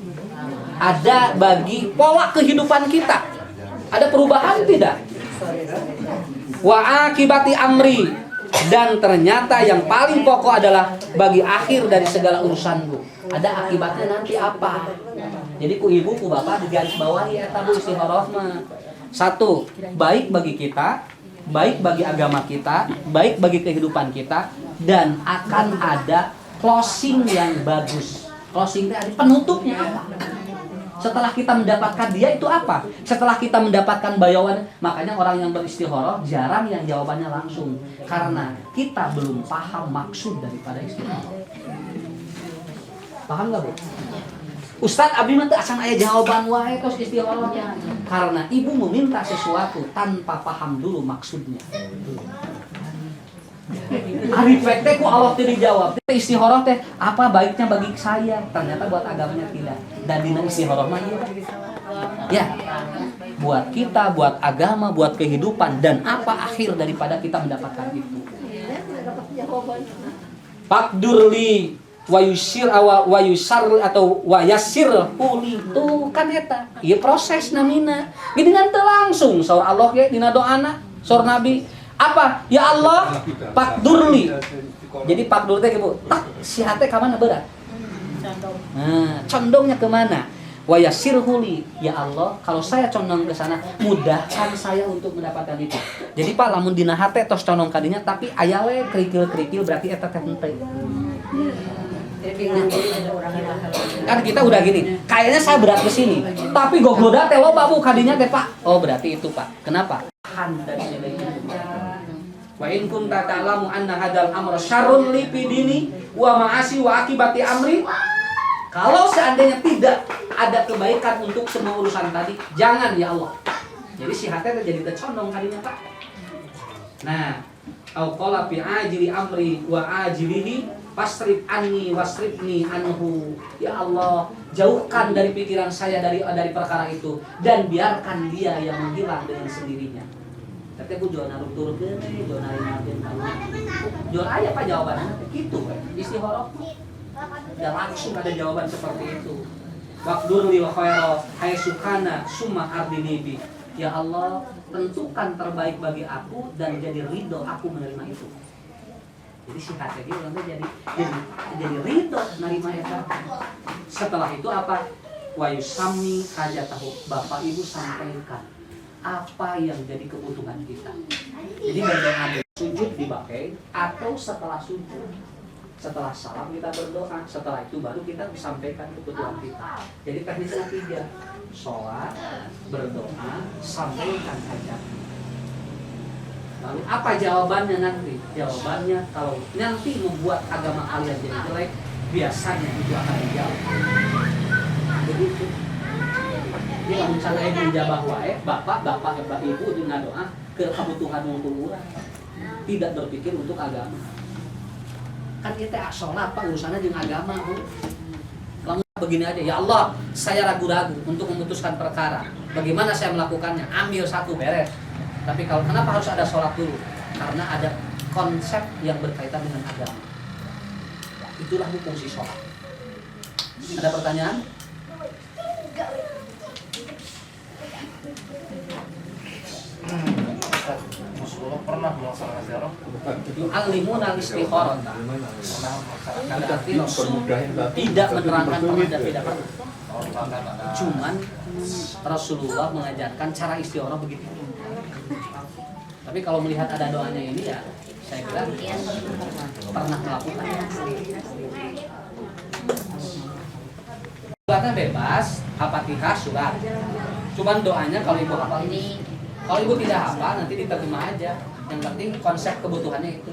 Ada bagi pola kehidupan kita. Ada perubahan tidak? Wa akibati amri. Dan ternyata yang paling pokok adalah bagi akhir dari segala urusanku. Ada akibatnya nanti apa? Jadi ku ibu, ku bapak di garis bawahi eta Bu istikharah mah. 1, baik bagi kita, baik bagi agama kita, baik bagi kehidupan kita, dan akan ada closing yang bagus. Closing itu ada penutupnya apa? Setelah kita mendapatkan dia itu apa? Setelah kita mendapatkan bayawan, makanya orang yang beristikharah jarang yang jawabannya langsung, karena kita belum paham maksud daripada istikharah. Paham nggak Bu? Ustadz Abi mah teu acan aya jawaban wae tos istikharahnya. Karena ibu meminta sesuatu tanpa paham dulu maksudnya. Ari fek teh ku Allah teu dijawab. Istikharah teh apa baiknya bagi saya? Ternyata buat agamanya tidak. Dan dina istikharah mah ieu. Ya. Buat kita, buat agama, buat kehidupan, dan apa akhir daripada kita mendapatkan itu. Fakdurli wa yusir atau wa yassir uli itu kan eta. Ieu proses namina. Geuningan teu langsung saur Allah ge dina doana, saur Nabi Apa? Ya Allah, pakdurli. Jadi pakdur teh Bu, tak si hate ka mana berat? Nah, condongnya kemana? Wa yassirhuli, ya Allah, kalau saya condong ke sana, mudahkan saya untuk mendapatkan itu. Jadi Pak, lamun dina hate tos condong kadinya, tapi aya we kerikil-kerikil berarti eta teh henteu. Kan kita udah gini, kayaknya saya berat ke sini, tapi gogloda teh loba Bu kadinya teh Pak. Oh, berarti itu Pak. Kenapa? Dari nilai itu. Wa in kunta ta'lamu anna hadzal amra syarrun li fi dini wa ma'asi wa akibati amri. Kalau seandainya tidak ada kebaikan untuk semua urusan tadi, jangan ya Allah. Jadi si hati jadi tercondong kalinya Pak. Nah, au qala fi ajili amri wa ajilihi fasrif anni wasrifni anhu. Ya Allah, jauhkan dari pikiran saya dari perkara itu dan biarkan dia yang menghilang dengan sendirinya. Tapi aku jual naruh turun gede, jual narik narik jual aja Pak jawabannya gitu Pak. Istihoroh. Dan langsung ada jawaban seperti itu. Waqdur lil khaira haitsu kana summa ardinibi. Ya Allah, tentukan terbaik bagi aku dan jadi ridho aku menerima itu. Jadi si hati dia orangnya jadi ridho menerima itu. Setelah itu apa? Wa yusammi hajatahu. Bapak Ibu sampaikan apa yang jadi kebutuhan kita. Jadi berdoa sujud dipakai atau setelah sujud. Setelah salam kita berdoa, setelah itu baru kita sampaikan kebutuhan kita. Jadi teknisnya 3, sholat, berdoa, sampaikan hajat. Lalu apa jawabannya nanti? Jawabannya kalau nanti membuat agama kalian jadi jelek, biasanya itu akan dijawab. Begitu. Jadi kalau misalnya ibu jabah wae, bapak ibu dengan doa ke kebutuhan untuk orang, tidak berpikir untuk agama. Kan kita sholat Pak urusannya dengan agama Bu. Langsung begini aja, ya Allah saya ragu-ragu untuk memutuskan perkara, bagaimana saya melakukannya, ambil satu beres. Tapi kalau kenapa harus ada sholat dulu? Karena ada konsep yang berkaitan dengan agama. Itulah fungsi sholat. Ada pertanyaan? Rasulullah pernah melaksanakan ziarah. Yu'allimuna al-istikharah. Berarti Rasul tidak menerangkan pada beda. Cuman Rasulullah mengajarkan cara istikharah begitu. Tapi kalau melihat ada doanya ini ya saya kira pernah melakukan. Suratnya bebas, Al-Fatihah surat. Cuman doanya kalau ibu hafal ini. Kalau ibu tidak hafal nanti diterima aja. Yang penting konsep kebutuhannya itu.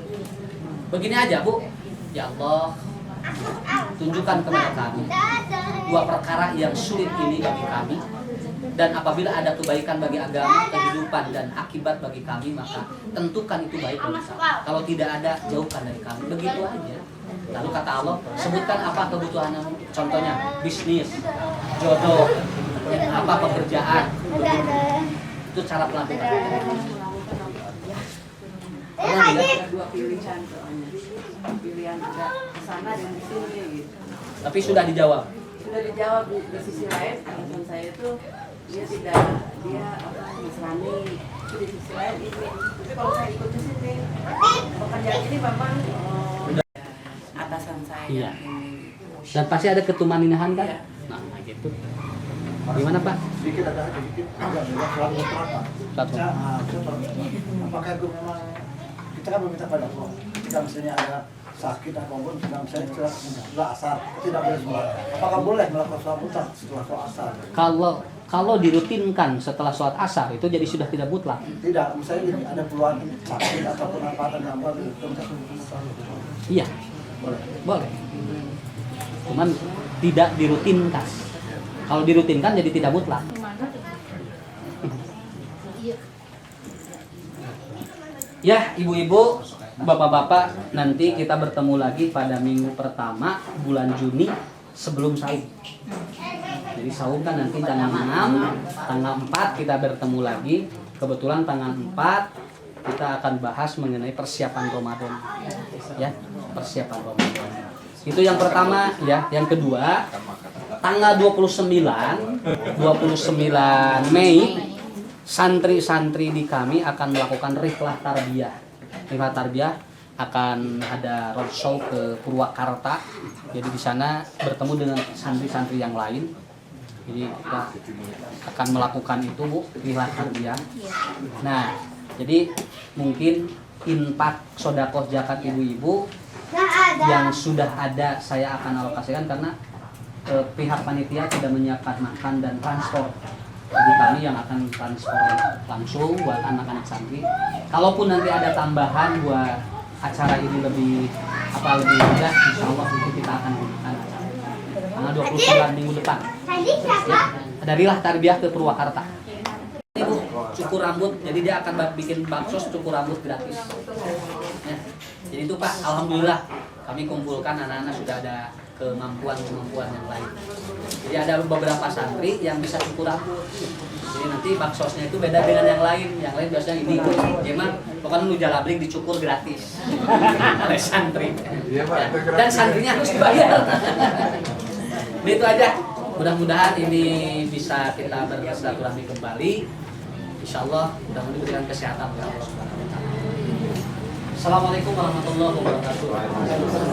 Begini aja Bu. Ya Allah, tunjukkan kepada kami 2 perkara yang sulit ini bagi kami. Dan apabila ada kebaikan bagi agama, kehidupan dan akibat bagi kami, maka tentukan itu baik bagi kami. Kalau tidak ada, jauhkan dari kami. Begitu aja. Lalu kata Allah, sebutkan apa kebutuhanmu. Contohnya bisnis, jodoh, apa pekerjaan. Itu cara pelajaran. Ada 2 pilihan soalnya. Pilihan ada kesana dan di sini gitu. Tapi sudah dijawab. Sudah dijawab di sisi lain, alasan saya itu dia Nasrani, itu di sisi lain ini. Tapi kalau saya ikut ke sini, pekerjaan ini memang atasan saya. Iya. Ini. Dan pasti ada ketumaninahan kan? Iya. Nah, gitu. Gimana Pak? Sedikit ada sedikit agak beda selalu berapa. Satu. Apakah itu memang kita kan meminta pada Allah. Jika misalnya ada sakit apapun, misalnya setelah asar tidak boleh sholat. Apakah boleh melakukan sholat mutlak setelah sholat asar? Kalau dirutinkan setelah sholat asar itu jadi sudah tidak mutlak. Tidak, misalnya ini ada peluang sakit ataupun apa dan apa itu. Iya, boleh. Cuman tidak dirutinkan. Kalau dirutinkan jadi tidak mutlak. Ya, ibu-ibu, bapak-bapak, nanti kita bertemu lagi pada minggu pertama bulan Juni sebelum saum. Jadi saum kan nanti tanggal 6, tanggal 4 kita bertemu lagi. Kebetulan tanggal 4 kita akan bahas mengenai persiapan Ramadan. Ya, persiapan Ramadan. Itu yang pertama ya, yang kedua tanggal 29 Mei santri-santri di kami akan melakukan rihlah tarbiyah. Rihlah tarbiyah akan ada roadshow ke Purwakarta. Jadi di sana bertemu dengan santri-santri yang lain. Jadi kita akan melakukan itu, Bu, rihlah tarbiyah. Nah, jadi mungkin infak sedekah zakat ibu-ibu yang sudah ada saya akan alokasikan karena pihak panitia tidak menyiapkan makan dan transport. Jadi kami yang akan transfer langsung buat anak-anak santri. Kalaupun nanti ada tambahan buat acara ini lebih mudah, insya Allah nanti kita akan gunakan acara tanggal 29 minggu depan. Ya, ada rihlah tarbiyah ke Purwakarta. Ini Bu, cukur rambut, jadi dia akan bikin baksos cukur rambut gratis. Ya, jadi itu Pak, alhamdulillah kami kumpulkan anak-anak sudah ada kemampuan yang lain. Jadi ada beberapa santri yang bisa cukur rambut. Jadi nanti baksosnya itu beda dengan yang lain. Yang lain biasanya ini, gimana? Pokoknya lu jalabling dicukur gratis oleh santri. Iya, Pak. Ya, dan santrinya harus dibayar. Ini itu aja. Mudah-mudahan ini bisa kita bersilaturahmi kembali. Insya Allah mudah-mudahan diberikan kesehatan oleh Allah Subhanahu wa Ta'ala. Assalamualaikum warahmatullahi wabarakatuh.